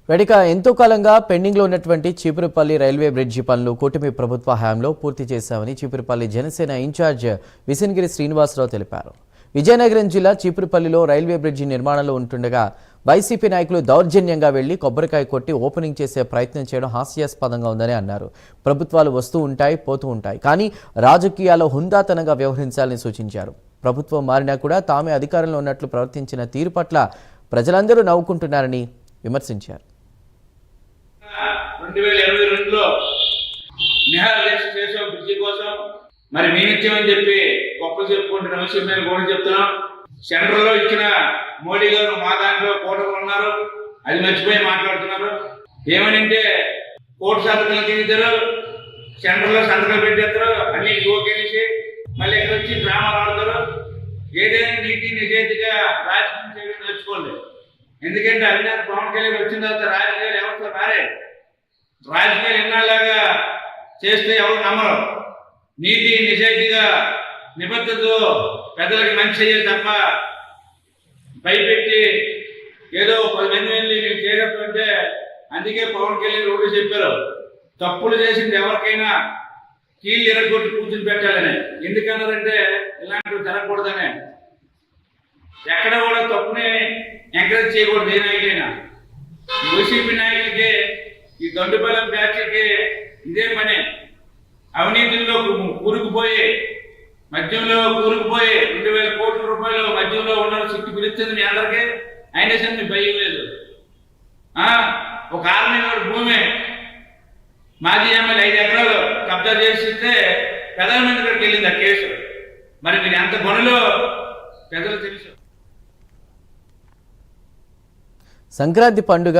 వెడిక ఎంతో కాలంగా పెండింగ్లో ఉన్నటువంటి చీపురుపల్లి రైల్వే బ్రిడ్జి పనులు కూటమి ప్రభుత్వ హయాంలో పూర్తి చేశామని చీపురుపల్లి జనసేన ఇన్ఛార్జ్ విసిన్గిరి శ్రీనివాసరావు తెలిపారు. విజయనగరం జిల్లా చీపురుపల్లిలో రైల్వే బ్రిడ్జి నిర్మాణంలో ఉంటుండగా వైసీపీ నాయకులు దౌర్జన్యంగా వెళ్లి కొబ్బరికాయ కొట్టి ఓపెనింగ్ చేసే ప్రయత్నం చేయడం హాస్యాస్పదంగా ఉందని అన్నారు. ప్రభుత్వాలు వస్తూ ఉంటాయి, పోతూ ఉంటాయి, కానీ రాజకీయాల్లో హుందాతనంగా వ్యవహరించాలని సూచించారు. ప్రభుత్వం మారినా కూడా తామే అధికారంలో ఉన్నట్లు ప్రవర్తించిన తీరు పట్ల ప్రజలందరూ నవ్వుకుంటున్నారని విమర్శించారు. 2022లో నిహార దీక్ష చేసాం బ్రిడ్జి కోసం. మరి మేమిచ్చామని చెప్పి గొప్పలు చెప్పుకుంటున్న విషయం మేము కూడా చెప్తున్నాం. సెంట్రల్లో ఇచ్చిన మోడీ గారు మా దాంట్లో కోటలు ఉన్నారు, అది మర్చిపోయి మాట్లాడుతున్నారు. ఏమనంటే కోర్టు సంతకాలు తీస్తారు, సెంట్రల్లో సంతకాలు పెట్టేస్తారు, అన్ని ఓకేసి మళ్ళీ ఇక్కడ వచ్చి డ్రామాలు ఆడతారు. ఏదైనా నీతి నిజాయితీగా రాజకీయం చేయడం నేర్చుకోండి. ఎందుకంటే అధినేత పవన్ కళ్యాణ్ వచ్చిన తర్వాత రాజకీయాలు ఎవరితో మారే, రాజకీయాలు ఎన్నాళ్ళగా చేస్తే ఎవరు నమ్మరు. నీతి నిజాయితీగా నిబద్ధతతో పెద్దలకి మంచి చేయాలి తప్ప భయపెట్టి ఏదో 10 మంది వెళ్ళి మేము చేయకపోతే. అందుకే పవన్ కళ్యాణ్ ఒకటి చెప్పారు, తప్పులు చేసింది ఎవరికైనా కీళ్ళు ఎరగొట్టి కూర్చుని పెట్టాలని. ఎందుకన్నారంటే ఇలాంటివి జరగకూడదనే. ఎక్కడ కూడా తప్పుని ఎంకరేజ్ చేయకూడదు ఏ నాయకులైనా. వైసీపీ నాయకులకి ఈ దొండపాలెం బ్యాచ్కి ఇదే పని. అవినీతిలో కూరుకుపోయి, మద్యంలో కూరుకుపోయి 2,000 కోట్ల రూపాయలు మద్యంలో ఉన్న చుట్టూ పిలుస్తుంది మీ అందరికీ. అయినా సరే మీకు భయం లేదు. ఒక ఆర్మీ భూమి మాజీ ఎమ్మెల్యే 5 ఎకరాలు కబ్జా చేసిస్తే ప్రధానమంత్రి దగ్గరికి వెళ్ళింది ఆ కేసు. మరి మీరు ఎంత పనులో ప్రజలు తెలుసు. సంక్రాంతి పండుగ